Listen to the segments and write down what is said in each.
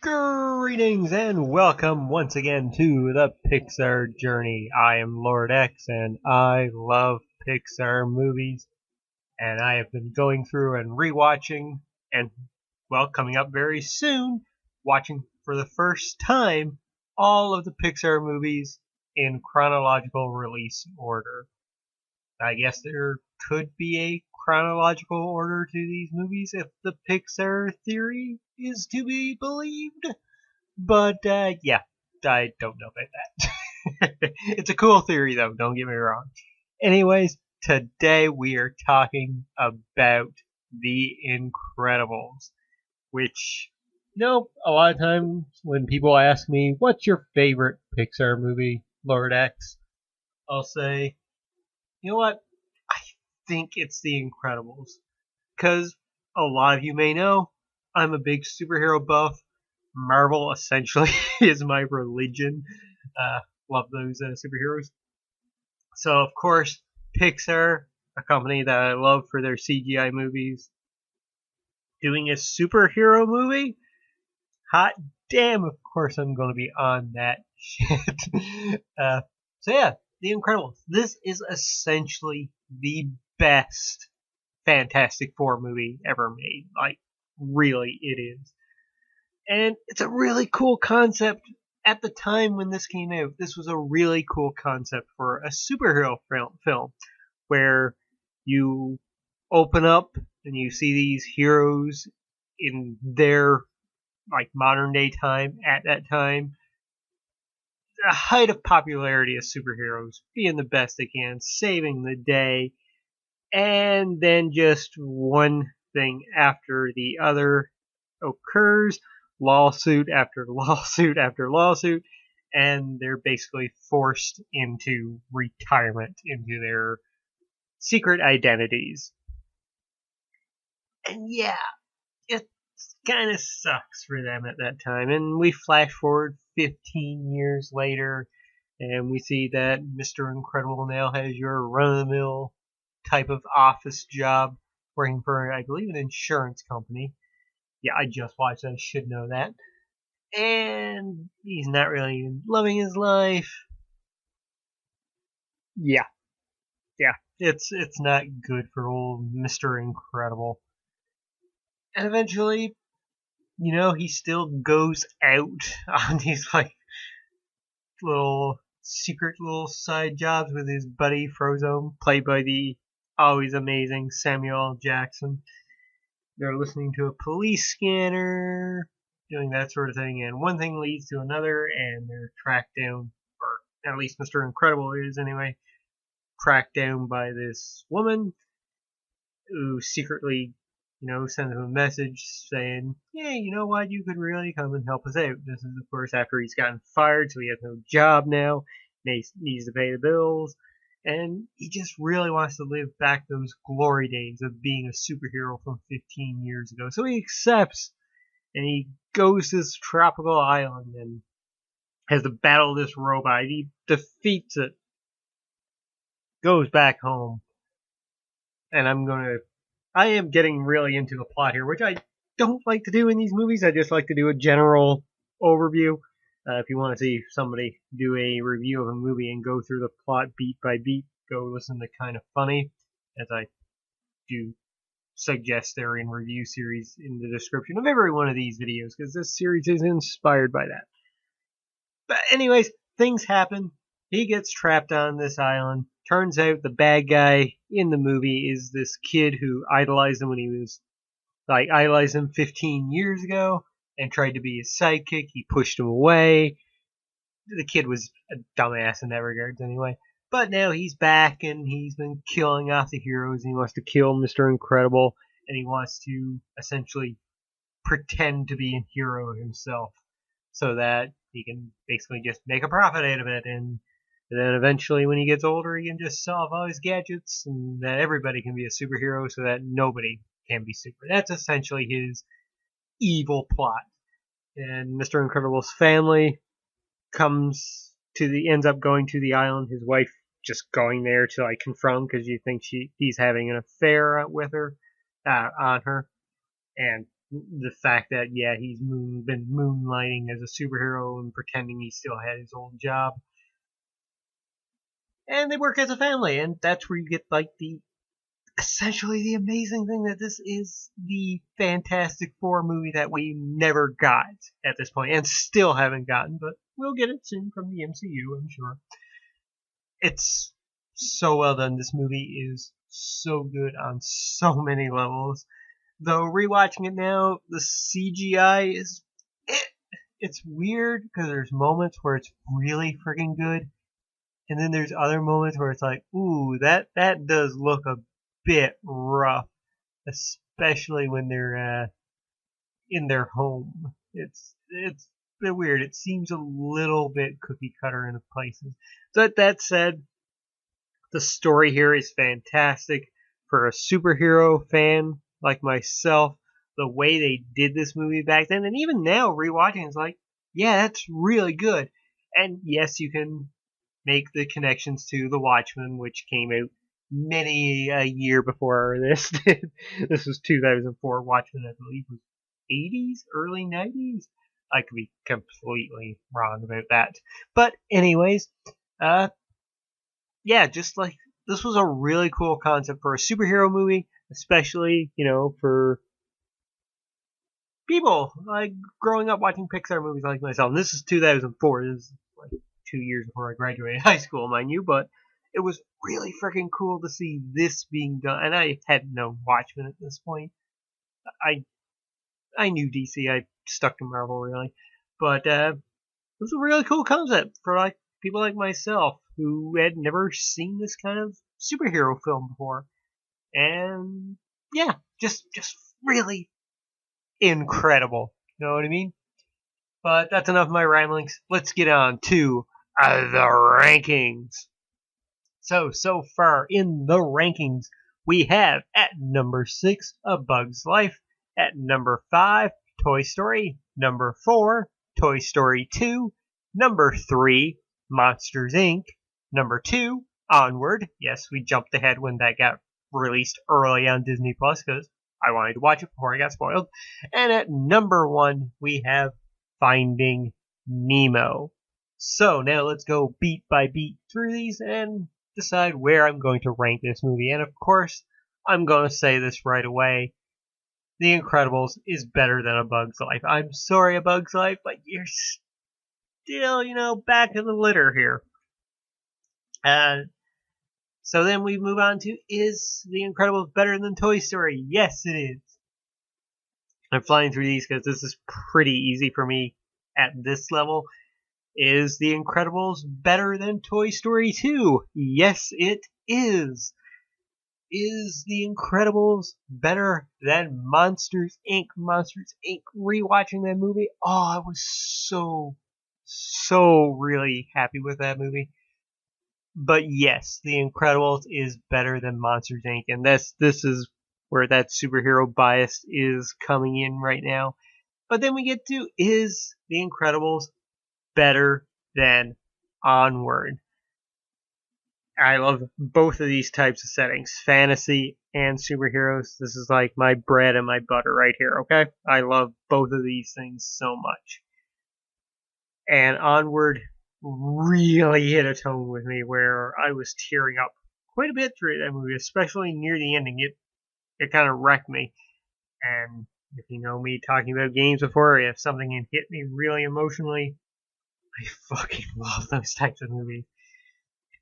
Greetings and welcome once again to the PIXAR Journey. I am Lord X and I love Pixar movies, and I have been going through and rewatching and, well, coming up very soon, watching for the first time all of the Pixar movies in chronological release order. I guess there could be a chronological order to these movies if the Pixar theory is to be believed. But, yeah, I don't know about that. It's a cool theory, though, don't get me wrong. Anyways, today we are talking about The Incredibles, which, a lot of times when people ask me, what's your favorite Pixar movie, Lord X? I'll say, you know what? I think it's The Incredibles. Because a lot of you may know, I'm a big superhero buff. Marvel essentially is my religion. Love those superheroes. So, of course, Pixar, a company that I love for their CGI movies, doing a superhero movie? Hot damn, of course I'm going to be on that shit. So yeah, The Incredibles. This is essentially the best Fantastic Four movie ever made. Like, really, it is. And it's a really cool concept. At the time when this came out, this was a really cool concept for a superhero film where you open up and you see these heroes in their modern day time at that time. The height of popularity of superheroes, being the best they can, saving the day, and then just one thing after the other occurs, lawsuit after lawsuit after lawsuit, and they're basically forced into retirement, into their secret identities. And yeah, it kind of sucks for them at that time. And we flash forward 15 years later, and we see that Mr. Incredible now has your run-of-the-mill type of office job, working for, I believe, an insurance company. Yeah, I just watched that. I should know that. And he's not really loving his life. Yeah, it's not good for old Mr. Incredible. And eventually, he still goes out on these little secret little side jobs with his buddy Frozone, played by the always amazing Samuel L. Jackson. They're listening to a police scanner, doing that sort of thing, and one thing leads to another, and they're tracked down, or at least Mr. Incredible is anyway, tracked down by this woman who secretly, sends him a message saying, hey, you know what, you could really come and help us out. This is, of course, after he's gotten fired, so he has no job now, and he needs to pay the bills. And he just really wants to live back those glory days of being a superhero from 15 years ago. So he accepts, and he goes to this tropical island and has to battle this robot. He defeats it, goes back home, and I am getting really into the plot here, which I don't like to do in these movies. I just like to do a general overview. If you want to see somebody do a review of a movie and go through the plot beat by beat, go listen to Kind of Funny, as I do suggest they're in review series in the description of every one of these videos, because this series is inspired by that. But anyways, things happen. He gets trapped on this island. Turns out the bad guy in the movie is this kid who idolized him when he was, idolized him 15 years ago and tried to be his sidekick. He pushed him away. The kid was a dumbass in that regards anyway. But now he's back and he's been killing off the heroes, and he wants to kill Mr. Incredible, and he wants to essentially pretend to be a hero himself so that he can basically just make a profit out of it. And then eventually when he gets older, he can just sell off all his gadgets, and that everybody can be a superhero so that nobody can be super. That's essentially his evil plot. And Mr. Incredible's family ends up going to the island. His wife just going there to confront him because you think he's having an affair with her, on her. And the fact that he's been moonlighting as a superhero and pretending he still had his old job, and they work as a family, and that's where you get like the essentially the amazing thing that this is the Fantastic Four movie that we never got at this point, and still haven't gotten, but we'll get it soon from the MCU, I'm sure. It's so well done. This movie is so good on so many levels. Though rewatching it now, the CGI is it's weird because there's moments where it's really freaking good, and then there's other moments where it's like, ooh, that does look a bit rough, especially when they're in their home. It's a bit weird. It seems a little bit cookie cutter in places. But that said, the story here is fantastic for a superhero fan like myself. The way they did this movie back then, and even now rewatching, it's like, yeah, that's really good. And yes, you can make the connections to The Watchmen, which came out many a year before this did. This was 2004. Watchmen, I believe, was 80s, early 90s. I could be completely wrong about that. But anyways, yeah, just like this was a really cool concept for a superhero movie, especially, for people like growing up watching Pixar movies like myself. And this is 2004. This is like 2 years before I graduated high school, mind you, but it was really freaking cool to see this being done. And I had no Watchmen at this point. I knew DC. I stuck to Marvel really, but it was a really cool concept for like people like myself who had never seen this kind of superhero film before. And yeah, just really incredible. You know what I mean? But that's enough of my ramblings. Let's get on to the rankings. So far in the rankings, we have at number 6, A Bug's Life. At number 5, Toy Story. Number 4, Toy Story 2. Number 3, Monsters Inc. Number 2, Onward. Yes, we jumped ahead when that got released early on Disney Plus because I wanted to watch it before I got spoiled. And at number 1, we have Finding Nemo. So now let's go beat by beat through these and decide where I'm going to rank this movie. And of course, I'm going to say this right away. The Incredibles is better than A Bug's Life. I'm sorry, A Bug's Life, but you're still, back in the litter here. So then we move on to, is The Incredibles better than Toy Story? Yes, it is. I'm flying through these because this is pretty easy for me at this level. Is The Incredibles better than Toy Story 2? Yes, it is. Is The Incredibles better than Monsters Inc.? Monsters Inc. Rewatching that movie, I was so really happy with that movie. But yes, The Incredibles is better than Monsters Inc. And this is where that superhero bias is coming in right now. But then we get to, is The Incredibles better than Onward? I love both of these types of settings, fantasy and superheroes. This is like my bread and my butter right here, okay? I love both of these things so much. And Onward really hit a tone with me where I was tearing up quite a bit through that movie, especially near the ending. It kind of wrecked me. And if you know me talking about games before, if something can hit me really emotionally, I fucking love those types of movies.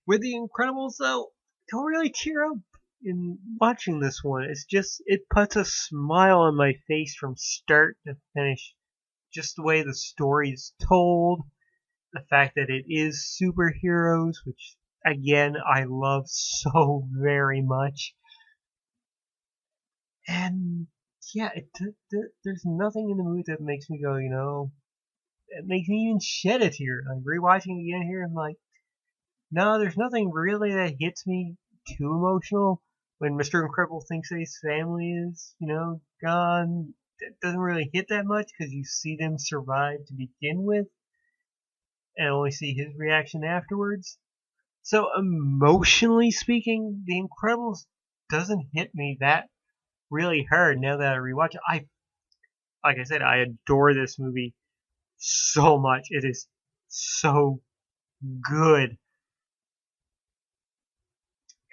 With The Incredibles, though, don't really tear up in watching this one. It's just, it puts a smile on my face from start to finish. Just the way the story is told, the fact that it is superheroes, which, again, I love so very much. And, yeah, there's nothing in the movie that makes me go, it makes me even shed a tear. I'm rewatching it again here, I'm like, no, there's nothing really that hits me too emotional. When Mr. Incredible thinks that his family is, gone, it doesn't really hit that much because you see them survive to begin with and only see his reaction afterwards. So emotionally speaking, The Incredibles doesn't hit me that really hard now that I rewatch it. like I said, I adore this movie so much. It is so good.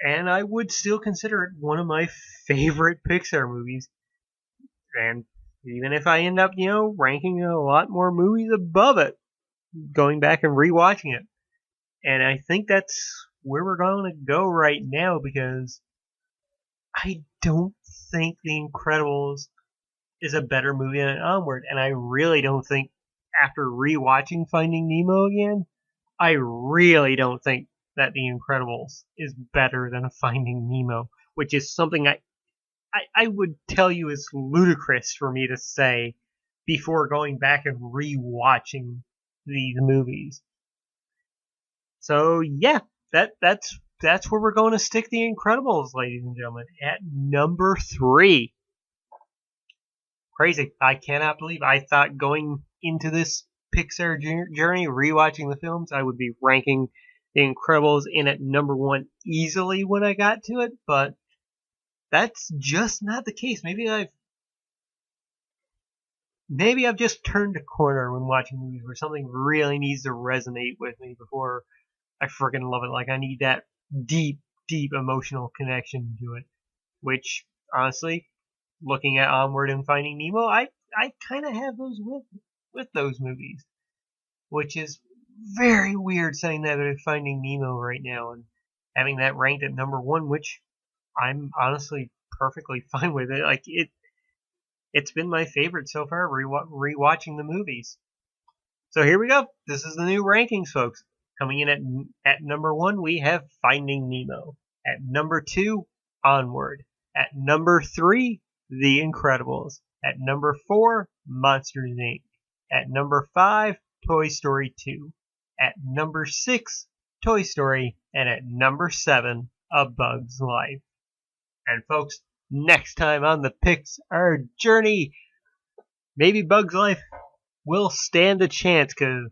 And I would still consider it one of my favorite Pixar movies. And even if I end up, ranking a lot more movies above it, going back and rewatching it. And I think that's where we're going to go right now because I don't think The Incredibles is a better movie than Onward. And I really don't think, after rewatching Finding Nemo again, I really don't think that The Incredibles is better than Finding Nemo, which is something I would tell you is ludicrous for me to say before going back and rewatching these movies. So yeah, that's where we're going to stick The Incredibles, ladies and gentlemen, at number 3. Crazy! I cannot believe I thought going into this Pixar journey, rewatching the films, I would be ranking The Incredibles in at number 1 easily when I got to it, but that's just not the case. Maybe I've just turned a corner when watching movies where something really needs to resonate with me before I freaking love it. Like, I need that deep, deep emotional connection to it. Which, honestly, looking at Onward and Finding Nemo, I kind of have those with those movies. Which is very weird saying that with Finding Nemo right now and having that ranked at number 1, which I'm honestly perfectly fine with it. Like, it's been my favorite so far, rewatching the movies. So here we go. This is the new rankings, folks. Coming in at number 1, we have Finding Nemo. At number 2, Onward. At number 3, The Incredibles. At number 4, Monsters, Inc. At number 5, Toy Story 2. At number 6, Toy Story. And at number 7, A Bug's Life. And folks, next time on the PIXAR Journey, maybe Bug's Life will stand a chance, because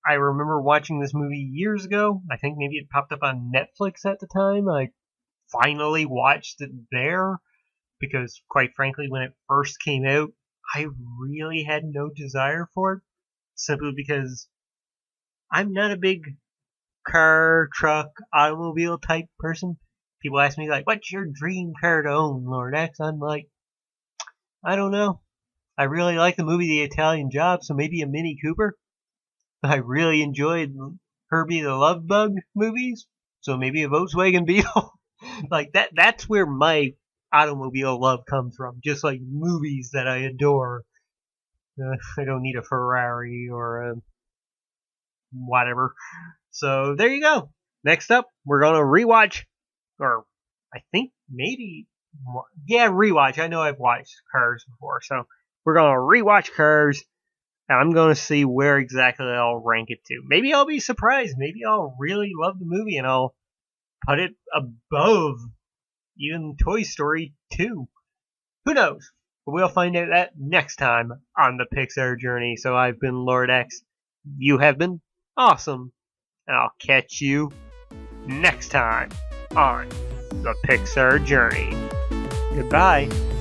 I remember watching this movie years ago. I think maybe it popped up on Netflix at the time. I finally watched it there, because quite frankly, when it first came out, I really had no desire for it, simply because I'm not a big car, truck, automobile type person. People ask me, like, what's your dream car to own, Lord X? I'm like, I don't know. I really like the movie The Italian Job, so maybe a Mini Cooper. I really enjoyed Herbie the Love Bug movies, so maybe a Volkswagen Beetle. Like, that's where my automobile love comes from. Just like movies that I adore. I don't need a Ferrari or a whatever. So there you go. Next up, we're going to rewatch, or I think maybe, rewatch. I know I've watched Cars before, so we're going to rewatch Cars, and I'm going to see where exactly I'll rank it to. Maybe I'll be surprised. Maybe I'll really love the movie, and I'll put it above even Toy Story 2. Who knows? But we'll find out that next time on the PIXAR Journey. So I've been Lord X. You have been awesome. And I'll catch you next time on the PIXAR Journey. Goodbye.